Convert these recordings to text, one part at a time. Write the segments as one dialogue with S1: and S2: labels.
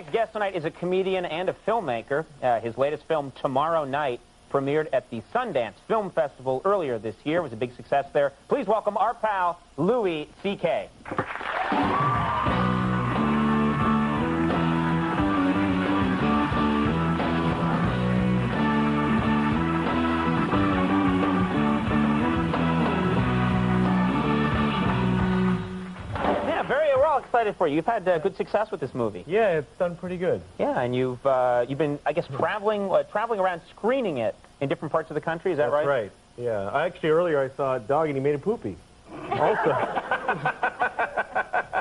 S1: next guest tonight is a comedian and a filmmaker. His latest film, Tomorrow Night, premiered at the Sundance Film Festival earlier this year. It was a big success there. Please welcome our pal, Louis C.K. We're all excited for you. You've had good success with this movie.
S2: Yeah, it's done pretty good.
S1: Yeah, and you've been, I guess, traveling around screening it in different parts of the country. Is that right?
S2: That's right. Yeah. Actually, earlier I saw a dog and he made a poopy. Also.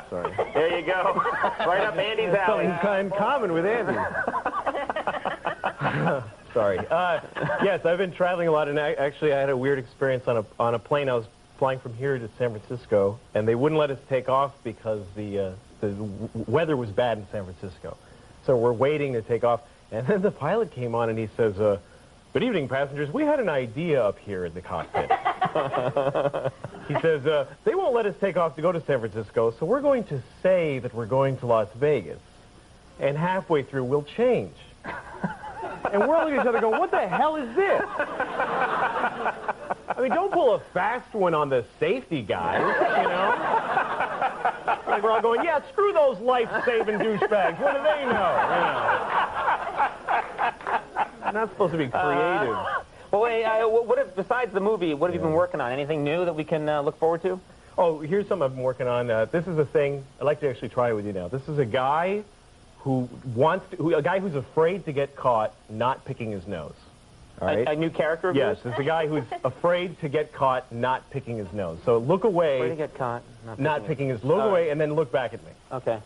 S2: Sorry.
S1: There you go. Right up Andy's alley.
S2: Something in common with Andy. Sorry. Yes, I've been traveling a lot, and actually I had a weird experience on a plane. I was flying from here to San Francisco, and they wouldn't let us take off because the weather was bad in San Francisco. So we're waiting to take off, and then the pilot came on and he says, "Good evening, passengers. We had an idea up here in the cockpit." He says, "They won't let us take off to go to San Francisco, so we're going to say that we're going to Las Vegas, and halfway through we'll change." And we're looking at each other going, what the hell is this? I mean, don't pull a fast one on the safety guys, you know? Like, we're all going, yeah, screw those life-saving douchebags. What do they know? I'm not supposed to be creative.
S1: Well, wait, besides the movie, what have you been working on? Anything new that we can look forward to?
S2: Oh, here's something I've been working on. This is a thing. I'd like to actually try it with you now. This is a guy a guy who's afraid to get caught not picking his nose. All right?
S1: A new character of
S2: yours?
S1: yours?
S2: Yes, it's a guy who's afraid to get caught not picking his nose. So look away.
S1: Afraid to get caught
S2: not picking his. Look away and then look back at me.
S1: Okay.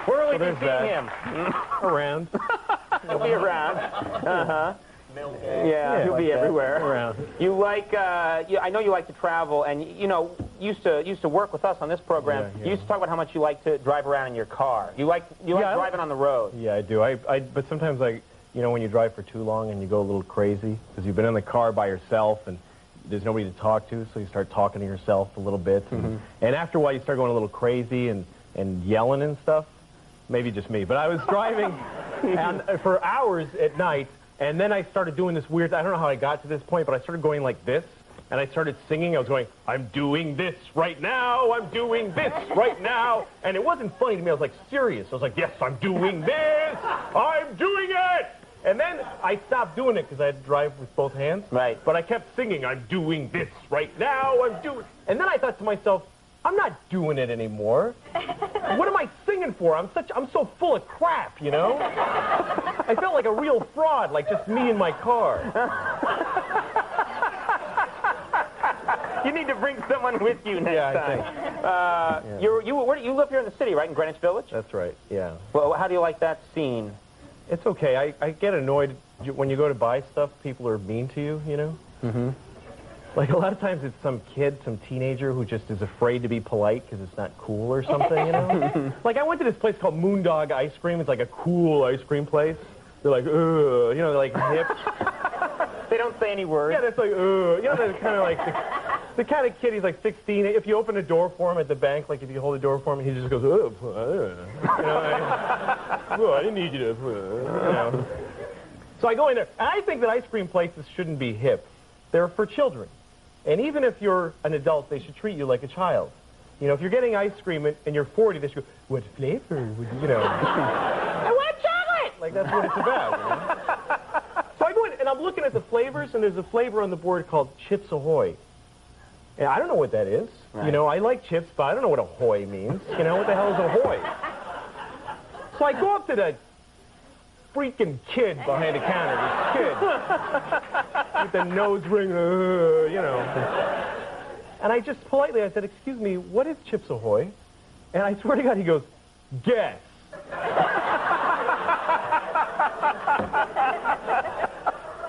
S1: Where are we seeing him?
S2: Around.
S1: He'll be around. Uh-huh. Yeah, he'll be everywhere.
S2: Around.
S1: You like, I know you like to travel, and you know, used to work with us on this program.
S2: Yeah.
S1: You used to talk about how much you like to drive around in your car. You like driving on the road.
S2: Yeah, I do. But sometimes, you know, when you drive for too long and you go a little crazy because you've been in the car by yourself and there's nobody to talk to, so you start talking to yourself a little bit, and after a while you start going a little crazy and yelling and stuff. Maybe just me, but I was driving for hours at night. And then I started doing this weird, I don't know how I got to this point, but I started going like this, and I started singing. I was going, I'm doing this right now, I'm doing this right now. And it wasn't funny to me, I was like serious. I was like, yes, I'm doing this, I'm doing it. And then I stopped doing it because I had to drive with both hands.
S1: Right.
S2: But I kept singing, I'm doing this right now, I'm doing. And then I thought to myself, I'm not doing it anymore. What am I singing for? I'm so full of crap, you know? I felt like a real fraud, like just me in my car.
S1: You need to bring someone with you next time.
S2: I think.
S1: You live here in the city, right, in Greenwich Village?
S2: That's right, yeah.
S1: Well, how do you like that scene?
S2: It's okay. I get annoyed when you go to buy stuff, people are mean to you, you know? Mm-hmm. Like, a lot of times it's some kid, some teenager who just is afraid to be polite because it's not cool or something, you know? Like, I went to this place called Moondog Ice Cream. It's like a cool ice cream place. They're like, ugh, you know, they're like hip.
S1: They don't say any words.
S2: Yeah, that's like, ugh. You know, they're kind of like the kind of kid, he's like 16. If you open a door for him at the bank, like if you hold the door for him, he just goes, ugh. You know, I didn't need you to, you know. So I go in there, and I think that ice cream places shouldn't be hip. They're for children. And even if you're an adult, they should treat you like a child. You know, if you're getting ice cream and you're 40, they should go, what flavor would you know? I want chocolate! Like, that's what it's about, you know? So I go in, and I'm looking at the flavors, and there's a flavor on the board called Chips Ahoy. And I don't know what that is. Right. You know, I like chips, but I don't know what ahoy means. You know, what the hell is ahoy? So I go up to the freaking kid behind the counter, this kid, with the nose ring, you know. And I just politely, I said, excuse me, what is Chips Ahoy? And I swear to God, he goes, guess.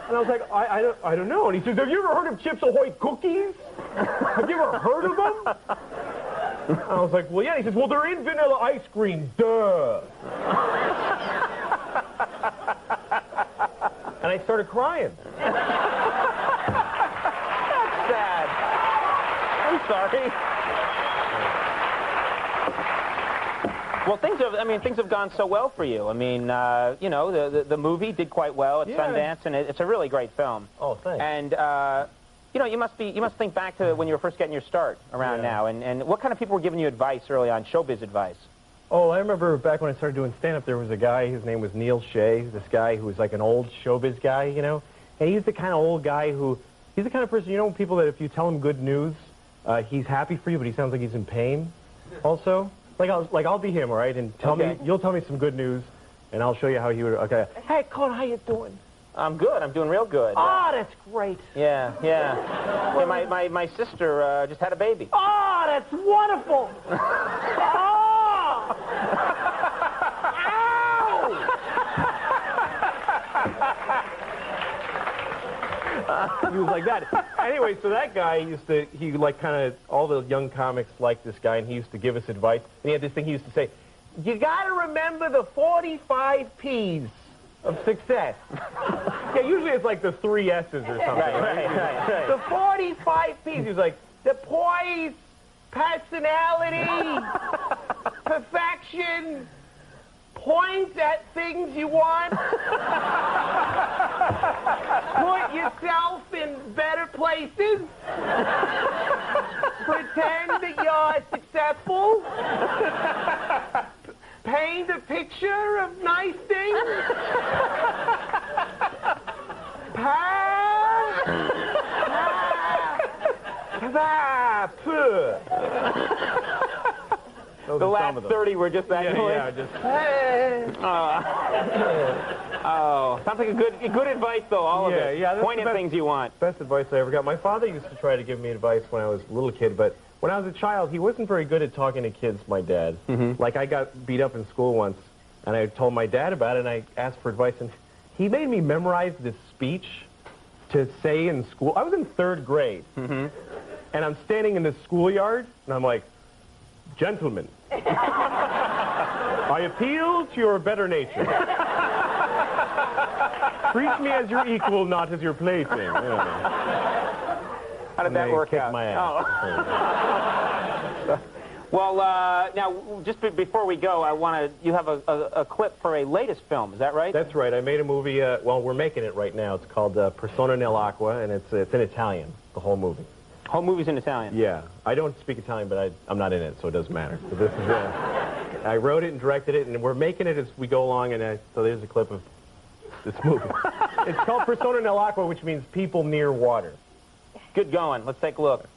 S2: And I was like, I don't know. And he says, have you ever heard of Chips Ahoy cookies? Have you ever heard of them? And I was like, well, yeah. He says, well, they're in vanilla ice cream, duh. And I started crying.
S1: I'm sorry. Well, things have gone so well for you. I mean, you know, the movie did quite well at Sundance, and it's a really great film.
S2: Oh, thanks.
S1: And you know, you must think back to when you were first getting your start around now, and what kind of people were giving you advice early on, showbiz advice?
S2: Oh, I remember back when I started doing stand-up, there was a guy, his name was Neil Shea, this guy who was like an old showbiz guy, you know? And he's the kind of old guy who, he's the kind of person, you know, people that if you tell him good news, he's happy for you, but he sounds like he's in pain also. I'll be him, all right? And you'll tell me some good news, and I'll show you how he would, okay. Hey, Conan, how you doing?
S1: I'm good. I'm doing real good.
S2: Oh, that's great.
S1: Yeah. My sister just had a baby.
S2: Oh, that's wonderful. Oh! He was like that. Anyway, so that guy he like kind of, all the young comics liked this guy, and he used to give us advice. And he had this thing he used to say, you got to remember the 45 P's of success. Yeah, usually it's like the 3 S's or something. Right. The 45 P's. He was like, the poise, personality, perfection, point at things you want, put yourself in better places, pretend that you're successful, paint a picture of nice things,
S1: The last 30 were just that noise?
S2: Yeah, just...
S1: Oh, sounds like a good advice, though, all of it.
S2: Yeah,
S1: point at things you want.
S2: Best advice I ever got. My father used to try to give me advice when I was a little kid, but when I was a child, he wasn't very good at talking to kids, my dad. Like, I got beat up in school once, and I told my dad about it, and I asked for advice, and he made me memorize this speech to say in school. I was in 3rd grade, and I'm standing in the schoolyard, and I'm like, gentlemen, I appeal to your better nature. Treat me as your equal, not as your plaything.
S1: How did that work out?
S2: My ass.
S1: Oh. Well, now, just before we go, you have a clip for a latest film, is that right?
S2: That's right. I made a movie, well, we're making it right now. It's called Persona nell'Acqua, and it's in Italian, the whole movie.
S1: Whole movie's in Italian?
S2: Yeah. I don't speak Italian, but I'm not in it, so it doesn't matter. So this is, I wrote it and directed it, and we're making it as we go along, and so there's a clip of this movie. It's called Persona nell'Acqua, which means people near water.
S1: Good going. Let's take a look.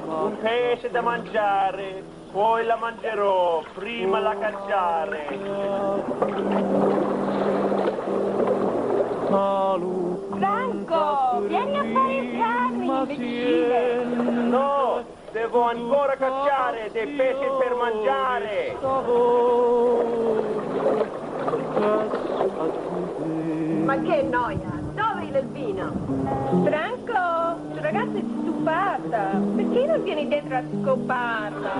S3: Un pesce da mangiare, poi la mangerò, prima la cacciare.
S4: Franco, vieni a fare il carne, imbecille!
S3: No, devo ancora cacciare dei pesci per mangiare.
S4: Ma che noia! Dove il vino? Franco, la ragazza è stufata. Perché non vieni dentro a scoparla?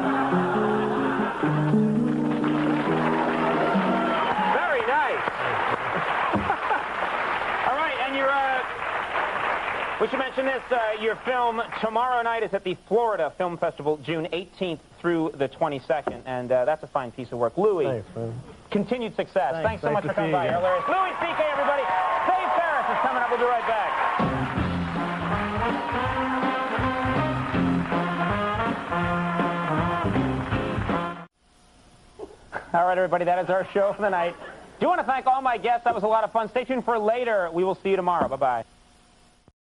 S1: Very nice. All right, and we should mention this, your film tomorrow night is at the Florida Film Festival, June 18th through the 22nd, and that's a fine piece of work. Louis,
S2: thanks, man.
S1: Continued success. Thanks so much for coming by. Hilarious. Louis C.K., everybody. Save Ferris is coming up. We'll be right back. All right, everybody, that is our show for the night. Do want to thank all my guests. That was a lot of fun. Stay tuned for later. We will see you tomorrow. Bye-bye.